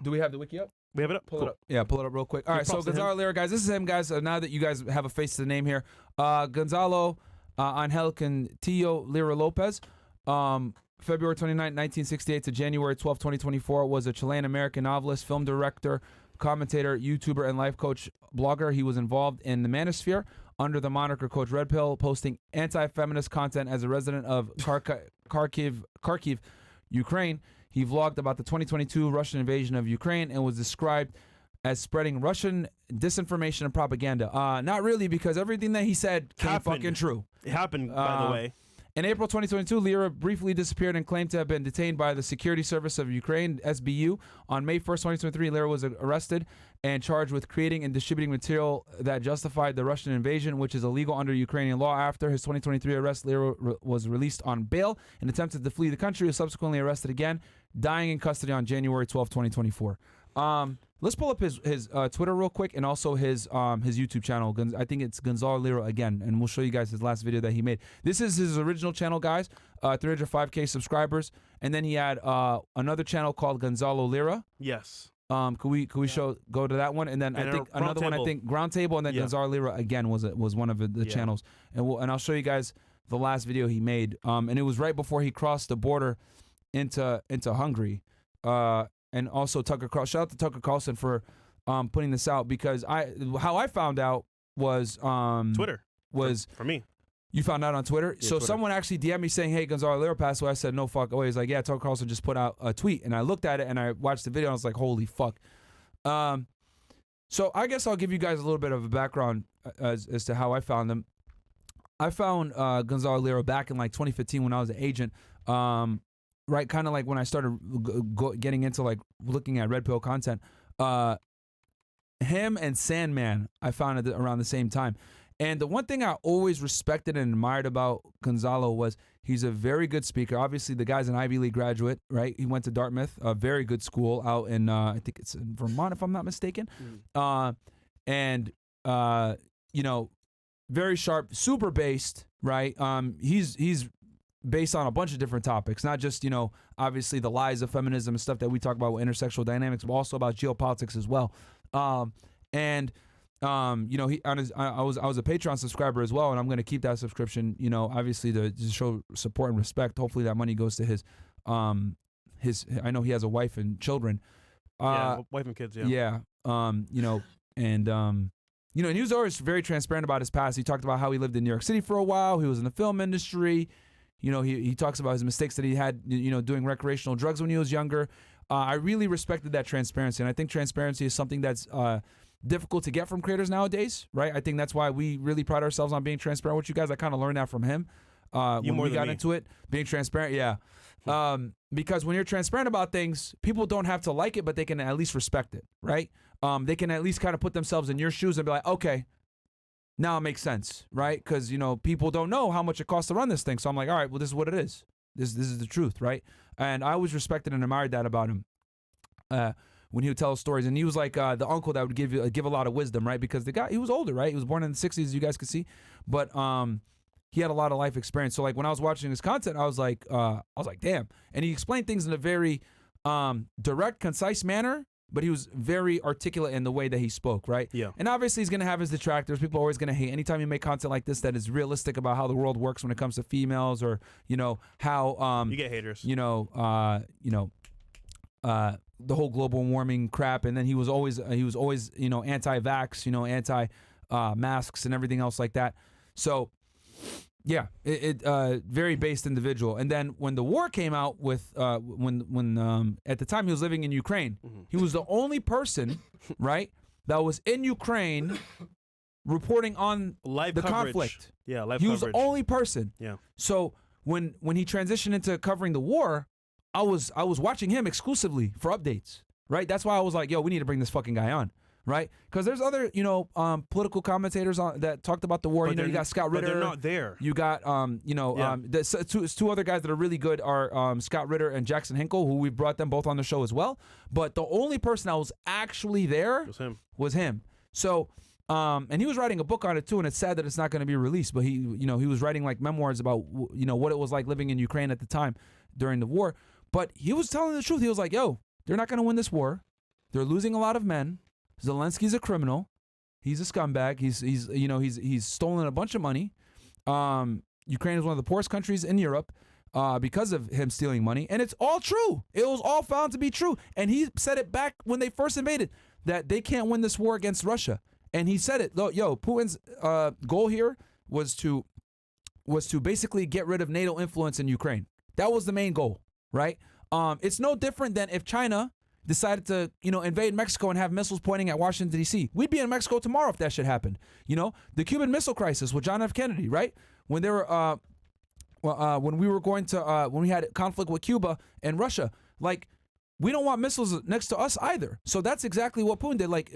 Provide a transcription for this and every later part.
Do we have the wiki up? We have it up. Pull it up. Yeah, pull it up real quick. All right, so Gonzalo Lira, guys, this is him, guys. Now that you guys have a face to the name here, Gonzalo Angel Cantillo Lira Lopez, February 29, 1968 to January 12, 2024, was a Chilean-American novelist, film director, commentator, YouTuber, and life coach blogger. He was involved in the manosphere under the moniker Coach Red Pill, posting anti-feminist content as a resident of Kharkiv, Ukraine. He vlogged about the 2022 Russian invasion of Ukraine and was described as spreading Russian disinformation and propaganda. Not really, because everything that he said came fucking true. It happened, by the way. In April 2022, Lira briefly disappeared and claimed to have been detained by the Security Service of Ukraine, SBU. On May 1st, 2023, Lira was arrested and charged with creating and distributing material that justified the Russian invasion, which is illegal under Ukrainian law. After his 2023 arrest, Lira was released on bail and attempted to flee the country. He was subsequently arrested again, dying in custody on January 12, 2024. Let's pull up his Twitter real quick and also his YouTube channel. I think it's Gonzalo Lira again, and we'll show you guys his last video that he made. This is his original channel, guys. 305K subscribers, and then he had another channel called Gonzalo Lira. Yes. Could we go to that one, and then I think another one. I think Ground Table, and then Gonzalo Lira again was one of the channels, and I'll show you guys the last video he made. And it was right before he crossed the border into Hungary. And also Tucker Carlson. Shout out to Tucker Carlson for putting this out, because how I found out was Twitter was for me. You found out on Twitter? Yeah, so Twitter. Someone actually DM'd me saying, hey, Gonzalo Lira passed away. I said, no fuck away. He's like, yeah, Tucker Carlson just put out a tweet. And I looked at it and I watched the video and I was like, holy fuck. So I guess I'll give you guys a little bit of a background as to how I found him. I found Gonzalo Lira back in like 2015 when I was an agent. Right, kind of like when I started getting into like looking at Red Pill content. Him and Sandman, I found it around the same time. And the one thing I always respected and admired about Gonzalo was he's a very good speaker. Obviously, the guy's an Ivy League graduate, right? He went to Dartmouth, a very good school out in, I think it's in Vermont, if I'm not mistaken. You know, very sharp, super based, right? He's based on a bunch of different topics, not just, you know, obviously the lies of feminism and stuff that we talk about with intersexual dynamics, but also about geopolitics as well. You know, I was a Patreon subscriber as well, and I'm going to keep that subscription, you know, obviously to show support and respect. Hopefully that money goes to his, I know he has a wife and children. Wife and kids, yeah. Yeah. You know, and, you know, and he was always very transparent about his past. He talked about how he lived in New York City for a while. He was in the film industry. You know, he talks about his mistakes that he had, you know, doing recreational drugs when he was younger. I really respected that transparency, and I think transparency is something that's difficult to get from creators nowadays, right? I think that's why we really pride ourselves on being transparent with you guys. I kind of learned that from him when we got into it, being transparent. Yeah, because when you're transparent about things, people don't have to like it, but they can at least respect it, right? They can at least kind of put themselves in your shoes and be like, okay, now it makes sense, right? Because, you know, people don't know how much it costs to run this thing. So I'm like, all right, well, this is what it is. This is the truth, right? And I always respected and admired that about him when he would tell stories. And he was like the uncle that would give a lot of wisdom, right? Because the guy, he was older, right? He was born in the 60s, as you guys could see. But he had a lot of life experience. So like when I was watching his content, I was like, damn. And he explained things in a very direct, concise manner, but he was very articulate in the way that he spoke, right? Yeah. And obviously he's going to have his detractors. People are always going to hate. Anytime you make content like this that is realistic about how the world works when it comes to females, or, you know, how you get haters. You know, the whole global warming crap, and then he was always you know, anti-vax, you know, anti-masks and everything else like that. So yeah, very based individual. And then when the war came out with when at the time he was living in Ukraine, he was the only person, right, that was in Ukraine reporting on live the coverage. Conflict. Yeah, live he coverage. was the only person. Yeah. So when he transitioned into covering the war, I was watching him exclusively for updates, right? That's why I was like, yo, we need to bring this fucking guy on, right? Because there's other, you know, political commentators that talked about the war. But you know, you got Scott Ritter. But they're not there. You got, you know, two other guys that are really good are Scott Ritter and Jackson Hinkle, who we brought them both on the show as well. But the only person that was actually there was him. So, and he was writing a book on it too, and it's sad that it's not going to be released. But he, you know, he was writing like memoirs about, you know, what it was like living in Ukraine at the time during the war. But he was telling the truth. He was like, yo, they're not going to win this war. They're losing a lot of men. Zelensky's a criminal. He's a scumbag. He's stolen a bunch of money. Ukraine is one of the poorest countries in Europe because of him stealing money. And it's all true. It was all found to be true. And he said it back when they first invaded, that they can't win this war against Russia. And he said it. Putin's goal here was to basically get rid of NATO influence in Ukraine. That was the main goal, right? It's no different than if China decided to, invade Mexico and have missiles pointing at Washington, D.C. We'd be in Mexico tomorrow if that shit happened. The Cuban Missile Crisis with John F. Kennedy, right? When they were, when we had conflict with Cuba and Russia, like, we don't want missiles next to us either. So that's exactly what Putin did. Like,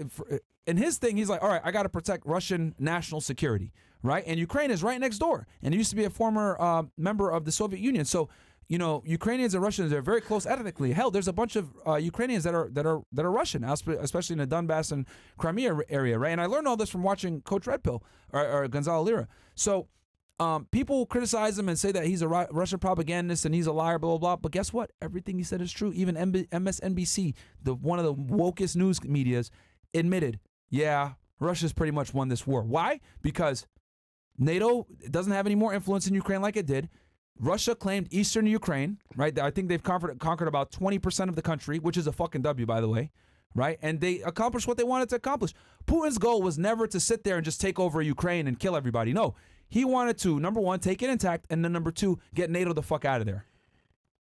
in his thing, he's like, all right, I got to protect Russian national security, right? And Ukraine is right next door. And it used to be a former member of the Soviet Union. So, Ukrainians and Russians are very close ethnically. Hell, there's a bunch of Ukrainians that are Russian, especially in the Donbass and Crimea area, right? And I learned all this from watching Coach Red Pill or Gonzalo Lira. So people criticize him and say that he's a Russian propagandist and he's a liar, blah, blah, blah. But guess what? Everything he said is true. Even MSNBC, one of the wokest news medias, admitted, yeah, Russia's pretty much won this war. Why? Because NATO doesn't have any more influence in Ukraine like it did. Russia claimed eastern Ukraine, right? I think they've conquered about 20% of the country, which is a fucking W, by the way, right? And they accomplished what they wanted to accomplish. Putin's goal was never to sit there and just take over Ukraine and kill everybody. No, he wanted to, number one, take it intact, and then number two, get NATO the fuck out of there.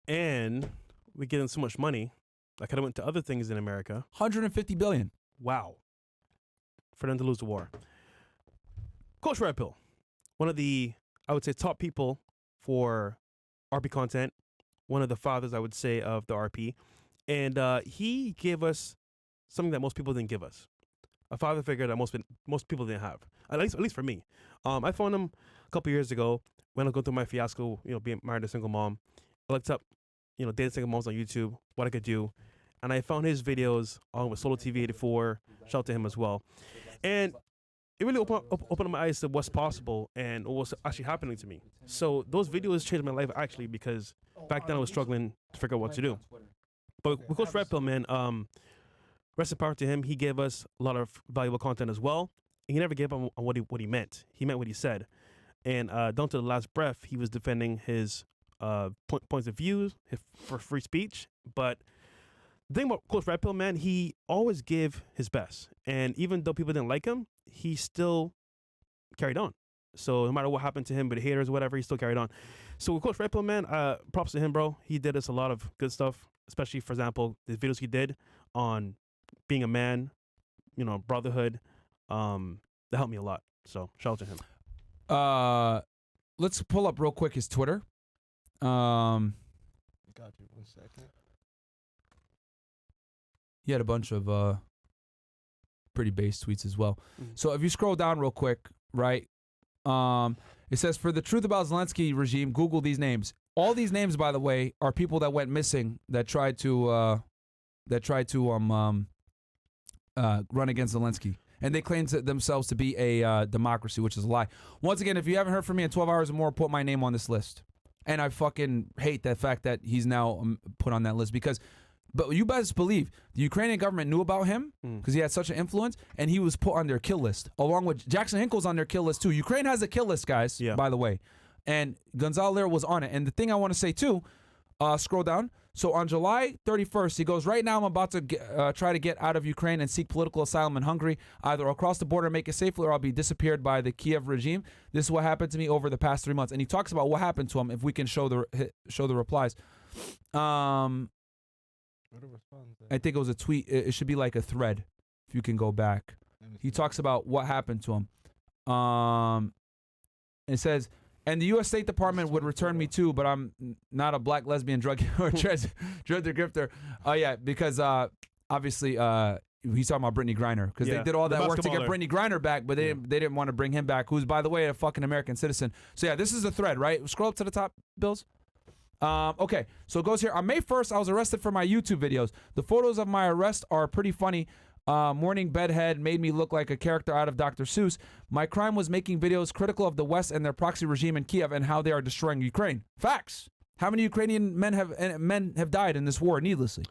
And we get them so much money. I could have went to other things in America. $150 billion. Wow. For them to lose the war. Coach Red Pill, one of the, I would say, top people for RP content, one of the fathers, I would say, of the RP. And he gave us something that most people didn't give us. A father figure that most people didn't have. At least for me. I found him a couple years ago when I was going through my fiasco, being married to a single mom. I looked up, dating single moms on YouTube, what I could do. And I found his videos on with Solo TV 84. Shout out to him as well. And it really opened up my eyes to what's possible and what's actually happening to me. So those videos changed my life, actually, because back then I was struggling to figure out what to do. But with Coach Red Pill, man, rest in power to him. He gave us a lot of valuable content as well. And he never gave up on what he meant. He meant what he said. And down to the last breath, he was defending his points of view for free speech. But the thing about Coach Red Pill, man, he always gave his best. And even though people didn't like him, he still carried on. So no matter what happened to him with the haters or whatever, he still carried on. So with Coach Red Pill, man, props to him, bro. He did us a lot of good stuff, especially, for example, the videos he did on being a man, brotherhood. That helped me a lot. So shout out to him. Let's pull up real quick his Twitter. Got you 1 second. He had a bunch of pretty base tweets as well. Mm-hmm. So if you scroll down real quick, right, it says, for the truth about Zelensky regime, Google these names. All these names, by the way, are people that went missing that tried to run against Zelensky. And they claim to themselves to be a democracy, which is a lie. Once again, if you haven't heard from me in 12 hours or more, put my name on this list. And I fucking hate the fact that he's now put on that list because, but you best believe the Ukrainian government knew about him because he had such an influence, and he was put on their kill list along with Jackson Hinkle's on their kill list too. Ukraine has a kill list, guys, by the way. And Gonzalo Lira was on it. And the thing I want to say too, scroll down. So on July 31st, he goes, right now I'm about to try to get out of Ukraine and seek political asylum in Hungary, either across the border and make it safely, or I'll be disappeared by the Kiev regime. This is what happened to me over the past 3 months. And he talks about what happened to him, if we can show the replies. I think it was a tweet. It should be like a thread, if you can go back. He talks about what happened to him. It says, and the U.S. State Department would return me too, but I'm not a black lesbian drug or drug grifter. Yeah, because obviously he's talking about Brittany Griner, because they did all that work to get Brittany Griner back, but they didn't want to bring him back, who's, by the way, a fucking American citizen. So yeah, this is a thread, right? Scroll up to the top, Bills. Okay, so it goes here. On May 1st, I was arrested for my YouTube videos. The photos of my arrest are pretty funny. Morning bedhead made me look like a character out of Dr. Seuss. My crime was making videos critical of the West and their proxy regime in Kiev and how they are destroying Ukraine. Facts. How many Ukrainian men have died in this war needlessly?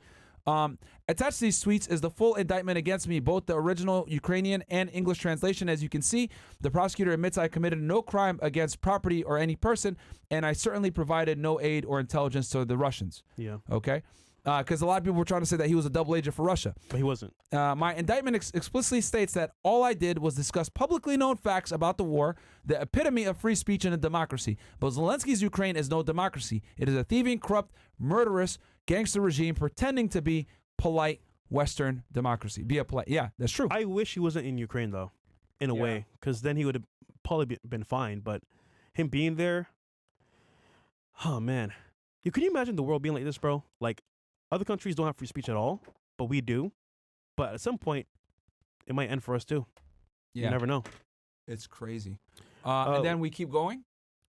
Attached to these tweets is the full indictment against me, both the original Ukrainian and English translation. As you can see, the prosecutor admits I committed no crime against property or any person, and I certainly provided no aid or intelligence to the Russians. Yeah. Okay? Because a lot of people were trying to say that he was a double agent for Russia. But he wasn't. My indictment explicitly states that all I did was discuss publicly known facts about the war, the epitome of free speech in a democracy. But Zelensky's Ukraine is no democracy. It is a thieving, corrupt, murderous gangster regime pretending to be polite Western democracy. Yeah, that's true. I wish he wasn't in Ukraine, though, in a way, because then he would have probably been fine. But him being there, oh, man. Can you imagine the world being like this, bro? Like, other countries don't have free speech at all, but we do. But at some point, it might end for us too. Yeah. You never know. It's crazy. And then we keep going.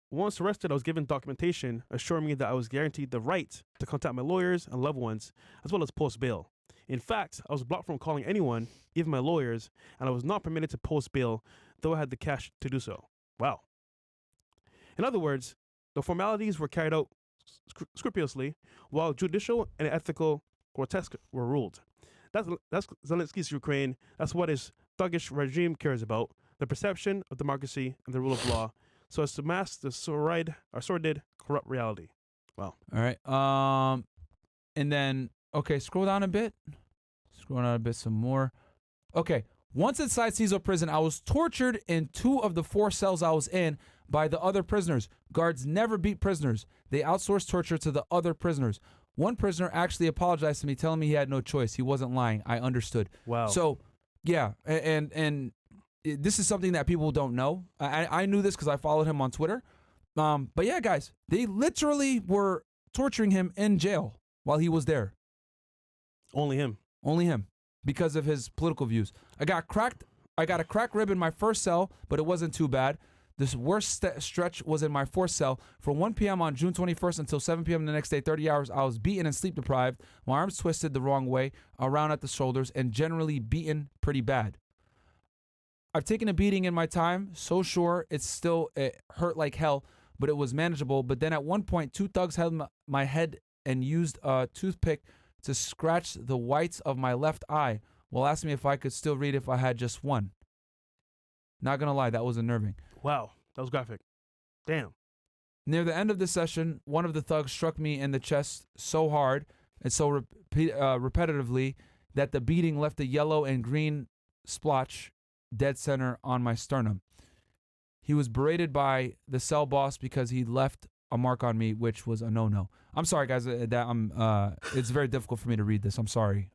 Once arrested, I was given documentation assuring me that I was guaranteed the right to contact my lawyers and loved ones, as well as post bail. In fact, I was blocked from calling anyone, even my lawyers, and I was not permitted to post bail, though I had the cash to do so. Wow. In other words, the formalities were carried out scrupulously, while judicial and ethical grotesque were ruled. That's Zelensky's Ukraine. That's what his thuggish regime cares about: the perception of democracy and the rule of law, so as to mask the sordid, corrupt reality. Wow. All right. And then scroll down a bit. Scroll down a bit some more. Okay. Once inside CISO prison, I was tortured in 2 of the 4 cells I was in by the other prisoners. Guards never beat prisoners. They outsourced torture to the other prisoners. One prisoner actually apologized to me, telling me he had no choice. He wasn't lying. I understood. Wow. So, yeah, and this is something that people don't know. I knew this because I followed him on Twitter. But yeah, guys, they literally were torturing him in jail while he was there. Only him. Only him, because of his political views. I got a cracked rib in my first cell, but it wasn't too bad. This worst stretch was in my 4th cell. From 1 p.m. on June 21st until 7 p.m. the next day, 30 hours, I was beaten and sleep deprived, my arms twisted the wrong way, around at the shoulders, and generally beaten pretty bad. I've taken a beating in my time, so sure it hurt like hell, but it was manageable. But then at one point, 2 thugs held my head and used a toothpick to scratch the whites of my left eye while asking me if I could still read if I had just one. Not gonna lie, that was unnerving. Wow, that was graphic. Damn. Near the end of the session, one of the thugs struck me in the chest so hard and so repetitively that the beating left a yellow and green splotch dead center on my sternum. He was berated by the cell boss because he left a mark on me, which was a no-no. I'm sorry, guys. It's very difficult for me to read this. I'm sorry.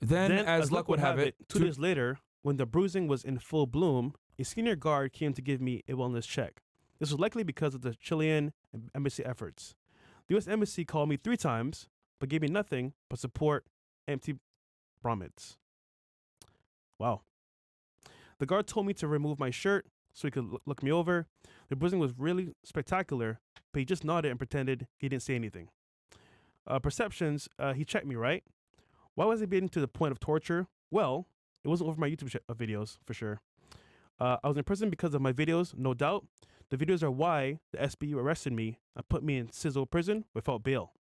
Then, as luck would have it, 2 days later, when the bruising was in full bloom, a senior guard came to give me a wellness check. This was likely because of the Chilean embassy efforts. The U.S. embassy called me 3 times, but gave me nothing but support, empty promises. Wow. The guard told me to remove my shirt so he could look me over. The bruising was really spectacular, but he just nodded and pretended he didn't say anything. Perceptions, he checked me, right? Why was it being to the point of torture? Well, it wasn't over my YouTube videos, for sure. I was in prison because of my videos, no doubt. The videos are why the SBU arrested me and put me in CISO prison without bail.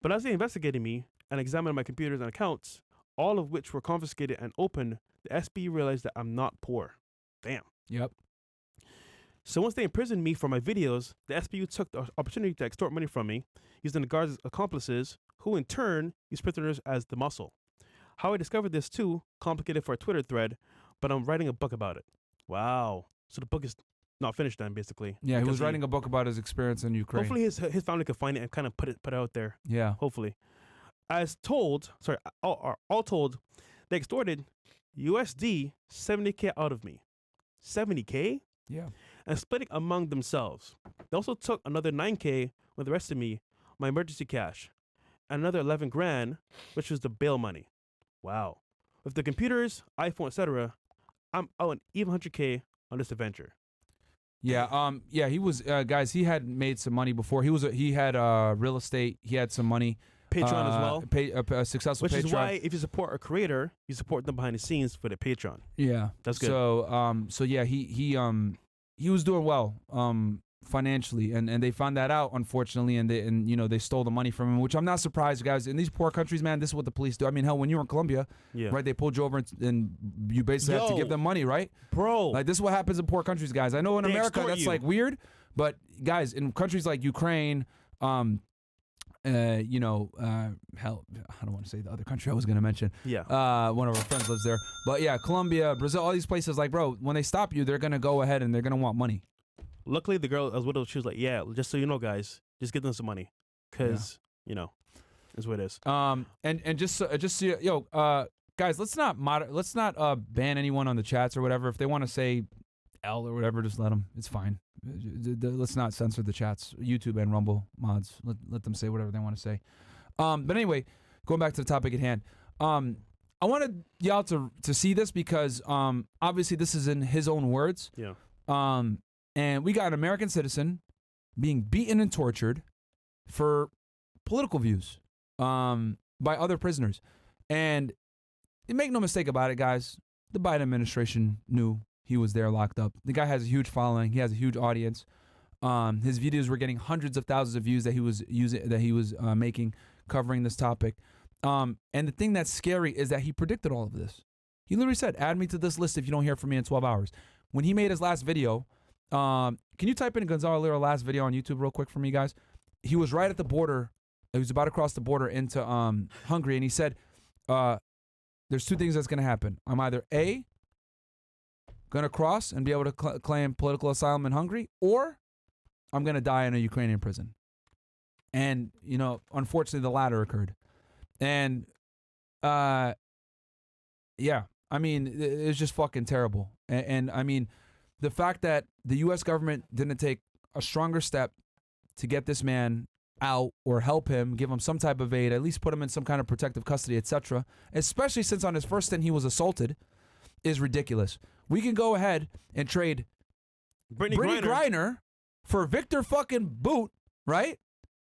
But as they investigated me and examined my computers and accounts, all of which were confiscated and opened, the SBU realized that I'm not poor. Damn. Yep. So once they imprisoned me for my videos, the SBU took the opportunity to extort money from me, using the guards as accomplices, who in turn used prisoners as the muscle. How I discovered this too, complicated for a Twitter thread, but I'm writing a book about it. Wow. So the book is not finished then, basically. Yeah, he was writing a book about his experience in Ukraine. Hopefully his family could find it and kind of put it out there. Yeah. Hopefully. All told, they extorted USD 70K out of me. 70K? Yeah. And splitting among themselves. They also took another 9K with the rest of me, my emergency cash, and another 11 grand, which was the bail money. Wow. With the computers, iPhone, etc., I'm out an even 100K on this adventure. Yeah. He was guys. He had made some money before. He had real estate. He had some money. Patreon as well. A successful Which Patreon. is why if you support a creator, you support them behind the scenes for the Patreon. Yeah. That's good. So yeah, he was doing well. financially, and they found that out, unfortunately, and they stole the money from him, which I'm not surprised, guys. In these poor countries, man, this is what the police do. I mean, hell, when you were in Colombia, right, they pulled you over and you basically have to give them money, right? Bro. Like, this is what happens in poor countries, guys. I know in America that's like weird, but guys, in countries like Ukraine, hell, I don't want to say the other country I was going to mention. Yeah. One of our friends lives there. But yeah, Colombia, Brazil, all these places, like, bro, when they stop you, they're going to go ahead and they're going to want money. Luckily, the girl I was with, she was like, yeah, just so you know, guys, just give them some money. Because, is what it is. And just so, guys, let's not ban anyone on the chats or whatever. If they want to say L or whatever, just let them. It's fine. Let's not censor the chats. YouTube and Rumble mods, let them say whatever they want to say. But anyway, going back to the topic at hand. I wanted y'all to see this because obviously this is in his own words. Yeah. And we got an American citizen being beaten and tortured for political views by other prisoners. And make no mistake about it, guys, the Biden administration knew he was there locked up. The guy has a huge following. He has a huge audience. His videos were getting hundreds of thousands of views that he was making covering this topic. And the thing that's scary is that he predicted all of this. He literally said, add me to this list if you don't hear from me in 12 hours. When he made his last video, can you type in Gonzalo Lira last video on YouTube real quick for me, guys? He was right at the border. He was about to cross the border into Hungary, and he said, there's two things that's going to happen. I'm either A, going to cross and be able to claim political asylum in Hungary, or I'm going to die in a Ukrainian prison. And, unfortunately, the latter occurred. And, yeah, I mean, it's just fucking terrible. And I mean, the fact that the U.S. government didn't take a stronger step to get this man out or help him, give him some type of aid, at least put him in some kind of protective custody, etc., especially since on his first stint he was assaulted, is ridiculous. We can go ahead and trade Brittany Griner for Victor fucking Boot, right?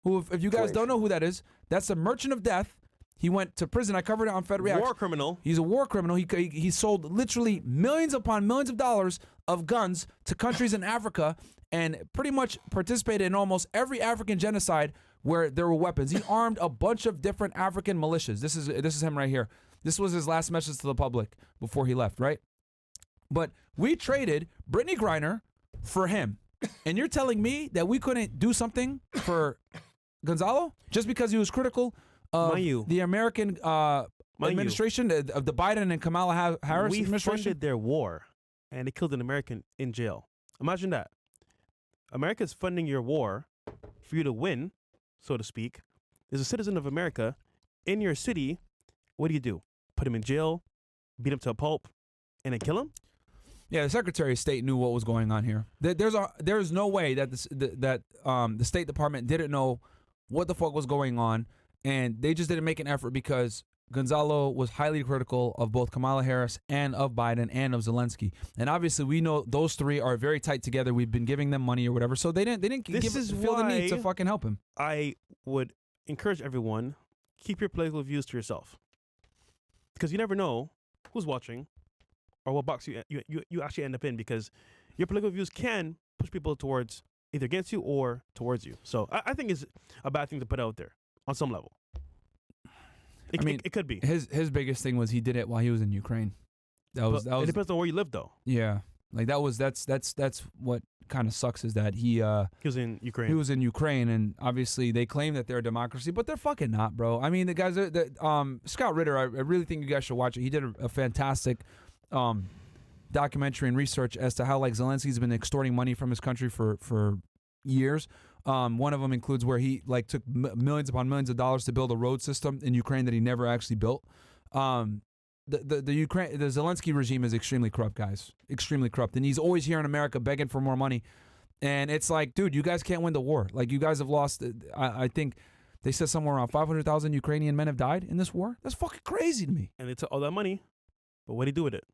Who, if you guys don't know who that is, that's a merchant of death. He went to prison. I covered it on Fed React. War criminal. He's a war criminal. He sold literally millions upon millions of dollars of guns to countries in Africa and pretty much participated in almost every African genocide where there were weapons. He armed a bunch of different African militias. This is him right here. This was his last message to the public before he left, right? But we traded Brittany Griner for him. And you're telling me that we couldn't do something for Gonzalo just because he was critical of the American administration, of the Biden and Kamala Harris administration? We funded their war, and they killed an American in jail. Imagine that. America's funding your war for you to win, so to speak. There's a citizen of America in your city. What do? Put him in jail, beat him to a pulp, and then kill him? Yeah, the Secretary of State knew what was going on here. There's no way that the State Department didn't know what the fuck was going on, and they just didn't make an effort because Gonzalo was highly critical of both Kamala Harris and of Biden and of Zelensky. And obviously, we know those three are very tight together. We've been giving them money or whatever, so they didn't feel the need to fucking help him. I would encourage everyone, keep your political views to yourself, because you never know who's watching or what box you actually end up in, because your political views can push people towards either against you or towards you. So I think it's a bad thing to put out there on some level. It could be. His biggest thing was he did it while he was in Ukraine. That was it depends on where you live, though. Yeah, like that's what kind of sucks is that he was in Ukraine. He was in Ukraine, and obviously they claim that they're a democracy, but they're fucking not, bro. I mean, the guys, Scott Ritter, I really think you guys should watch it. He did a fantastic documentary and research as to how like Zelensky's been extorting money from his country for years. One of them includes where he like took millions upon millions of dollars to build a road system in Ukraine that he never actually built. The Zelensky regime is extremely corrupt, guys. Extremely corrupt, and he's always here in America begging for more money. And it's like, dude, you guys can't win the war. Like, you guys have lost. I think they said somewhere around 500,000 Ukrainian men have died in this war. That's fucking crazy to me. And they took all that money, but what did he do with it?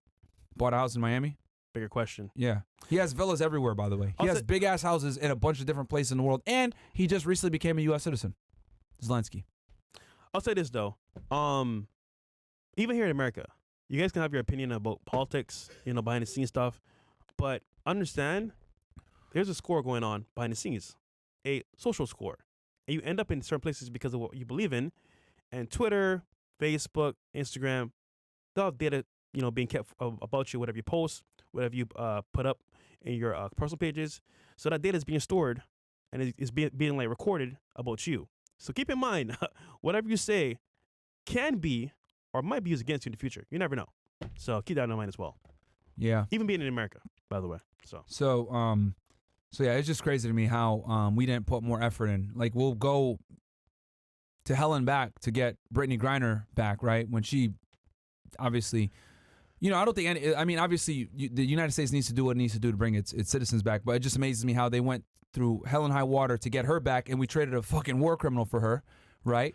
Bought a house in Miami. Bigger question. Yeah. He has villas everywhere, by the way. He has big-ass houses in a bunch of different places in the world, and he just recently became a U.S. citizen. Zelensky. I'll say this, though. Even here in America, you guys can have your opinion about politics, behind-the-scenes stuff, but understand there's a score going on behind the scenes, a social score. And you end up in certain places because of what you believe in. And Twitter, Facebook, Instagram, they'll have data, being kept about you, whatever you post, whatever you put up in your personal pages. So that data is being stored and is being like recorded about you. So keep in mind, whatever you say can be or might be used against you in the future. You never know. So keep that in mind as well. Yeah. Even being in America, by the way. So yeah, it's just crazy to me how we didn't put more effort in. Like, we'll go to hell and back to get Brittany Griner back, right? When she obviously, I don't think obviously the United States needs to do what it needs to do to bring its citizens back, but it just amazes me how they went through hell and high water to get her back, and we traded a fucking war criminal for her, right?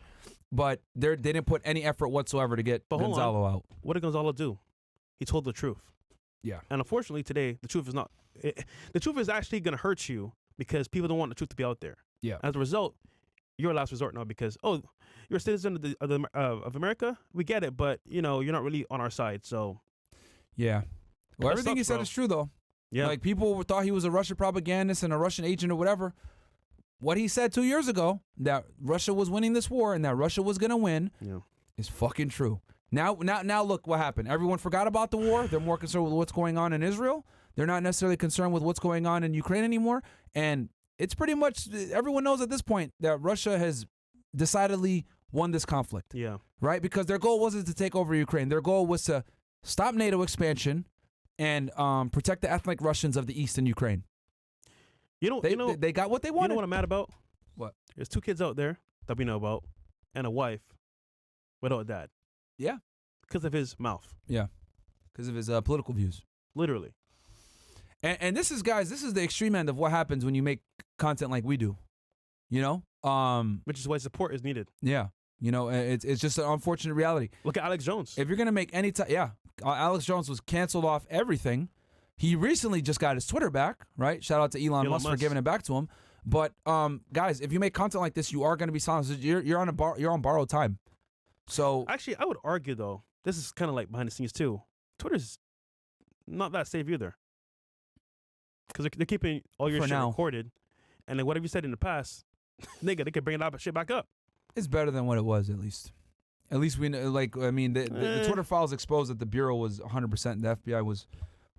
But they didn't put any effort whatsoever to get Gonzalo out. What did Gonzalo do? He told the truth. Yeah. And unfortunately today, the truth is not. The truth is actually going to hurt you because people don't want the truth to be out there. Yeah. As a result, you're a last resort now because, you're a citizen of America. We get it, but, you're not really on our side. So. Yeah. Well, That everything he sucks, said bro. is true, though. Yeah. Like, people thought he was a Russian propagandist and a Russian agent or whatever. What he said 2 years ago, that Russia was winning this war and that Russia was going to win, is fucking true. Now, look what happened. Everyone forgot about the war. They're more concerned with what's going on in Israel. They're not necessarily concerned with what's going on in Ukraine anymore. And it's pretty much, everyone knows at this point that Russia has decidedly won this conflict. Yeah. Right? Because their goal wasn't to take over Ukraine. Their goal was to stop NATO expansion and protect the ethnic Russians of the east in Ukraine. They got what they wanted. You know what I'm mad about? What? There's 2 kids out there that we know about and a wife without a dad. Yeah. Because of his mouth. Yeah. Because of his political views. Literally. And this is, guys, this is the extreme end of what happens when you make content like we do. Which is why support is needed. Yeah. It's just an unfortunate reality. Look at Alex Jones. If you're going to make any time, Alex Jones was canceled off everything. He recently just got his Twitter back, right? Shout out to Elon Musk for giving it back to him. But guys, if you make content like this, you are going to be silenced. You're on borrowed time. So actually, I would argue though, this is kind of like behind the scenes too. Twitter's not that safe either, because they're keeping all your shit recorded, and then whatever you said in the past, they could bring that shit back up. It's better than what it was, at least. At least we know, the Twitter files exposed that the Bureau was 100%, and the FBI was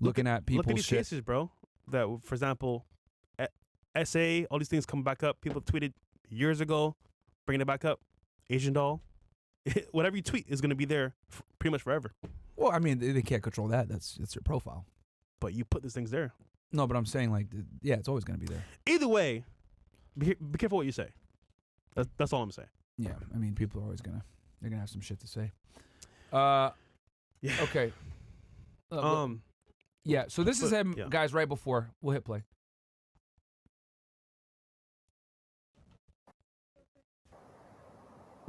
looking at people's shit. Look at these shit. cases, bro. That, for example, SA, all these things come back up. People tweeted years ago, bringing it back up. Asian doll. Whatever you tweet is going to be there pretty much forever. Well, I mean, they can't control that. That's their profile. But you put these things there. No, but I'm saying, it's always going to be there. Either way, be careful what you say. That's all I'm saying. Yeah, I mean, people are always they're gonna have some shit to say. Yeah. Okay. Yeah. So this is him, guys. Right before we'll hit play.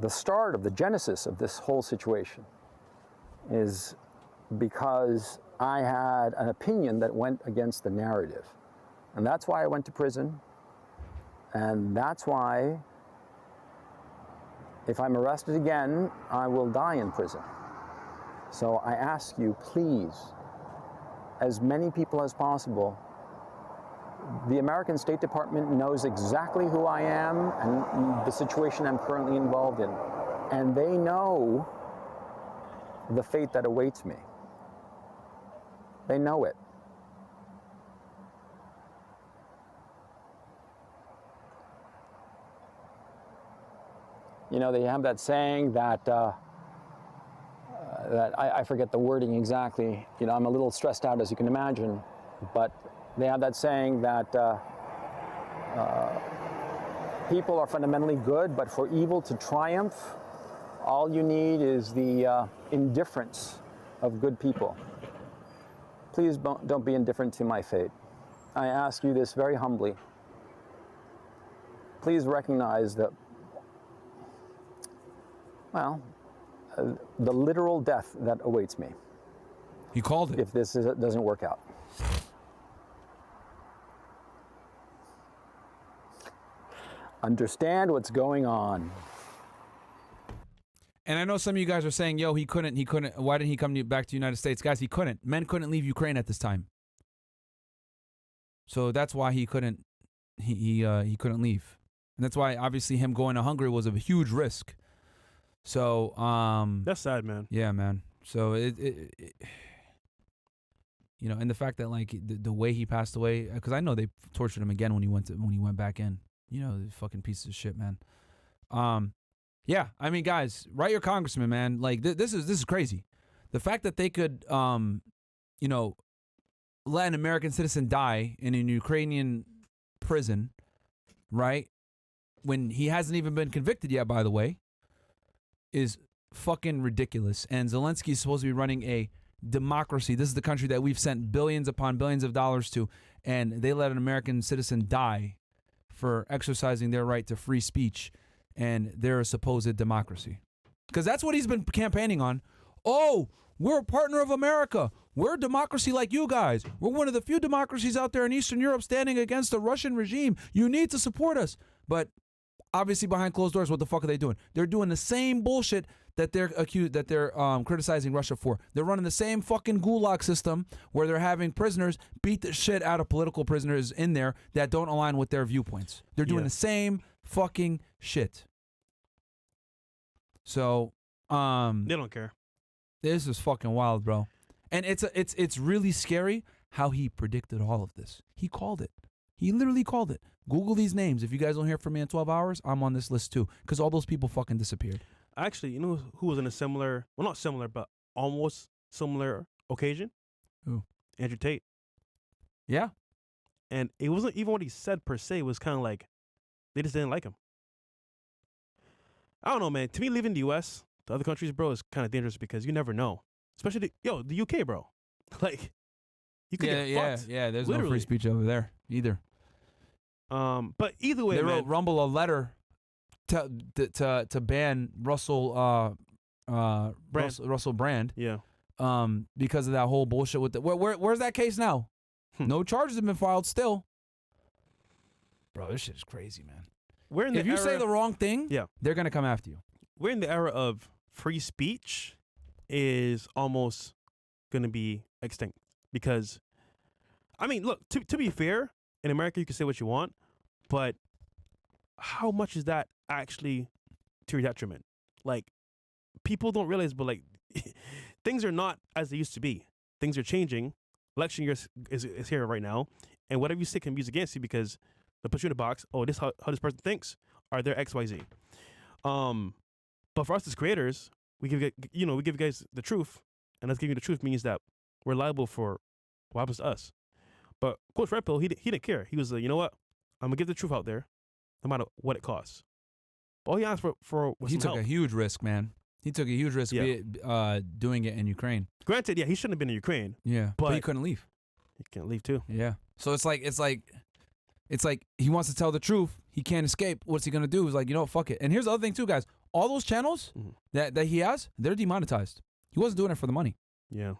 The start of the genesis of this whole situation is because I had an opinion that went against the narrative, and that's why I went to prison, and that's why, if I'm arrested again, I will die in prison. So I ask you, please, as many people as possible, the American State Department knows exactly who I am and the situation I'm currently involved in. And they know the fate that awaits me. They know it. They have that saying that, I forget the wording exactly. I'm a little stressed out, as you can imagine, but they have that saying that people are fundamentally good, but for evil to triumph, all you need is the indifference of good people. Please don't be indifferent to my fate. I ask you this very humbly. Please recognize that, the literal death that awaits me. He called it. If this doesn't work out. Understand what's going on. And I know some of you guys are saying, yo, he couldn't. Why didn't he come back to the United States? Guys, he couldn't. Men couldn't leave Ukraine at this time. So that's why he couldn't he couldn't leave. And that's why obviously him going to Hungary was a huge risk. So That's sad, man. yeah, man. So it you know, and the fact that like the way he passed away, because I know they tortured him again when he went back in. You know, the fucking pieces of shit, man. Yeah, I mean, guys, write your congressman, man. Like this is crazy. The fact that they could, you know, let an American citizen die in a Ukrainian prison, right? When he hasn't even been convicted yet, by the way, is fucking ridiculous. And Zelensky is supposed to be running a democracy. This is the country that we've sent billions upon billions of dollars to, and they let an American citizen die for exercising their right to free speech, and they're a supposed democracy. Because that's what he's been campaigning on. Oh, we're a partner of America. We're a democracy like you guys. We're one of the few democracies out there in Eastern Europe standing against the Russian regime. You need to support us. But obviously behind closed doors, what the fuck are they doing? They're doing the same bullshit that they're criticizing Russia for. They're running the same fucking gulag system where they're having prisoners beat the shit out of political prisoners in there that don't align with their viewpoints. They're doing the same fucking shit. So, They don't care. this is fucking wild, bro. And it's really scary how he predicted all of this. He called it. He literally called it. Google these names. If you guys don't hear from me in 12 hours, I'm on this list too. Because all those people fucking disappeared. Actually, you know who was in a similar, well, not similar, but almost similar occasion? Who? Andrew Tate. Yeah. And it wasn't even what he said per se. It was kind of like they just didn't like him. I don't know, man. To me, leaving the U.S. to other countries, bro, is kind of dangerous because you never know. Especially, the UK, bro. Like, you could get fucked. Yeah. There's Literally. no free speech over there either. But either way, They man. wrote Rumble a letter to ban Russell Russell Brand. Yeah. Because of that whole bullshit with the where's that case now? No charges have been filed still. Bro, this shit is crazy, man. We're in the If you say era- the wrong thing, Yeah. they're gonna come after you. We're in the era of free speech is almost going to be extinct because, I mean, look, to be fair, in America you can say what you want, but how much is that actually to your detriment? Like, people don't realize, but like, things are not as they used to be. Things are changing. Election year is here right now, and whatever you say can be used against you because they'll put you in a box. Oh, this how this person thinks. Are there XYZ? But for us as creators, we give you guys the truth, and us giving you the truth means that we're liable for what happens to us. But Coach Red Pill, he didn't care. He was like, you know what? I'm gonna give the truth out there, no matter what it costs. All he asked for was He some took help. a huge risk, man. He took a huge risk doing it in Ukraine. Granted, yeah, he shouldn't have been in Ukraine. Yeah, but he But- couldn't leave. He can't leave too. Yeah. So it's like he wants to tell the truth. He can't escape. What's he gonna do? He's like, you know what, fuck it. And here's the other thing too, guys. All those channels Mhm. that he has, they're demonetized. He wasn't doing it for the money. Yeah.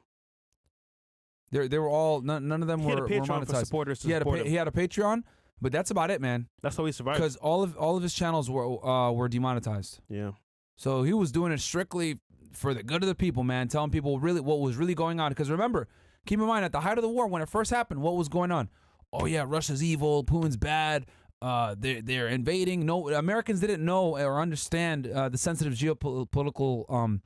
They were all none of them He had a were Patreon for monetized. supporters to He had support him. he had a Patreon, but that's about it, man. That's how he survived. Because all of his channels were demonetized. Yeah. So he was doing it strictly for the good of the people, man. Telling people really what was really going on. Because remember, keep in mind, at the height of the war, when it first happened, what was going on? Oh yeah, Russia's evil. Putin's bad. They're invading. No, Americans didn't know or understand the sensitive geopolitical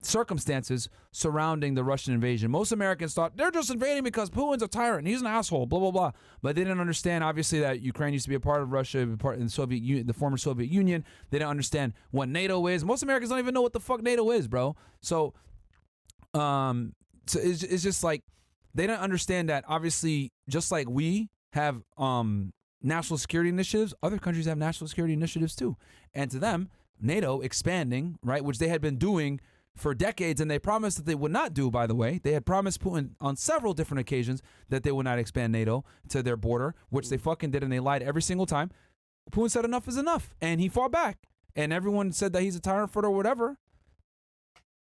circumstances surrounding the Russian invasion. Most Americans thought they're just invading because Putin's a tyrant. He's an asshole. Blah blah blah. But they didn't understand, obviously, that Ukraine used to be a part of Russia, part in the former Soviet Union. They didn't understand what NATO is. Most Americans don't even know what the fuck NATO is, bro. So it's just like they don't understand that. Obviously, just like we have national security initiatives, other countries have national security initiatives too. And to them, NATO expanding, right, which they had been doing for decades, and they promised that they would not do, by the way. They had promised Putin on several different occasions that they would not expand NATO to their border, which they fucking did, and they lied every single time. Putin said enough is enough, and he fought back. And everyone said that he's a tyrant for it or whatever.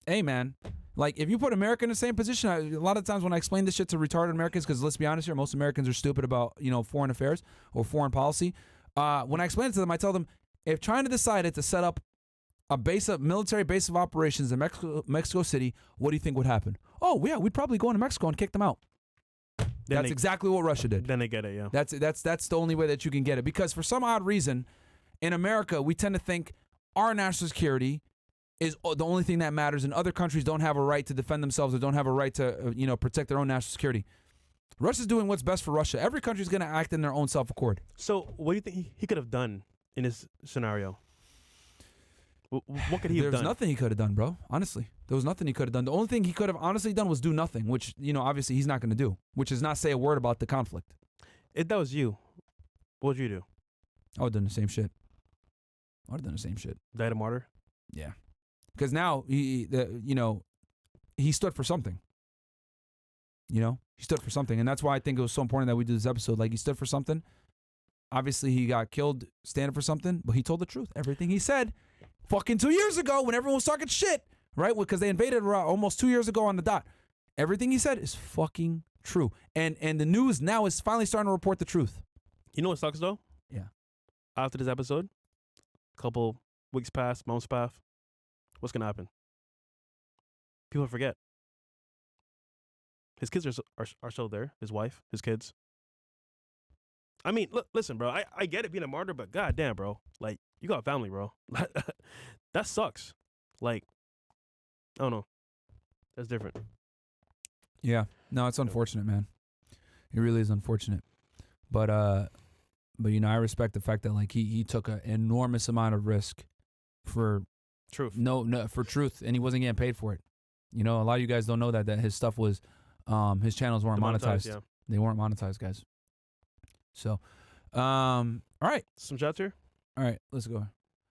Hey, man. Like, if you put America in the same position, a lot of times when I explain this shit to retarded Americans, because let's be honest here, most Americans are stupid about, foreign affairs or foreign policy. When I explain it to them, I tell them, if China decided to set up a military base of operations in Mexico City, what do you think would happen? Oh, yeah, we'd probably go into Mexico and kick them out. That's exactly what Russia did. Then they get it, yeah. That's the only way that you can get it. Because for some odd reason, in America, we tend to think our national security is the only thing that matters, and other countries don't have a right to defend themselves or don't have a right to protect their own national security. Russia's doing what's best for Russia. Every country's going to act in their own self-accord. So what do you think he could have done in this scenario? What could he have done? There's nothing he could have done, bro. Honestly, there was nothing he could have done. The only thing he could have honestly done was do nothing, which obviously he's not going to do, which is not say a word about the conflict. If that was you, what would you do? I would have done the same shit. I would have done the same shit. Died a martyr? Yeah. Because now he stood for something. He stood for something, and that's why I think it was so important that we do this episode. Like, he stood for something. Obviously, he got killed standing for something, but he told the truth. Everything he said, fucking 2 years ago, when everyone was talking shit, right? Because they invaded almost 2 years ago on the dot. Everything he said is fucking true, and the news now is finally starting to report the truth. You know what sucks though? Yeah. After this episode, couple weeks pass, months pass. What's gonna happen? People forget. His kids are still there. His wife, his kids. I mean, look, listen, bro. I get it being a martyr, but goddamn, bro. Like, you got a family, bro. That sucks. Like, I don't know. That's different. Yeah. No, it's unfortunate, man. It really is unfortunate. But I respect the fact that like he took an enormous amount of risk for truth. No, for truth, and he wasn't getting paid for it. A lot of you guys don't know that his stuff was, his channels weren't monetized. Yeah. They weren't monetized, guys. So, all right. Some shots here? All right, let's go.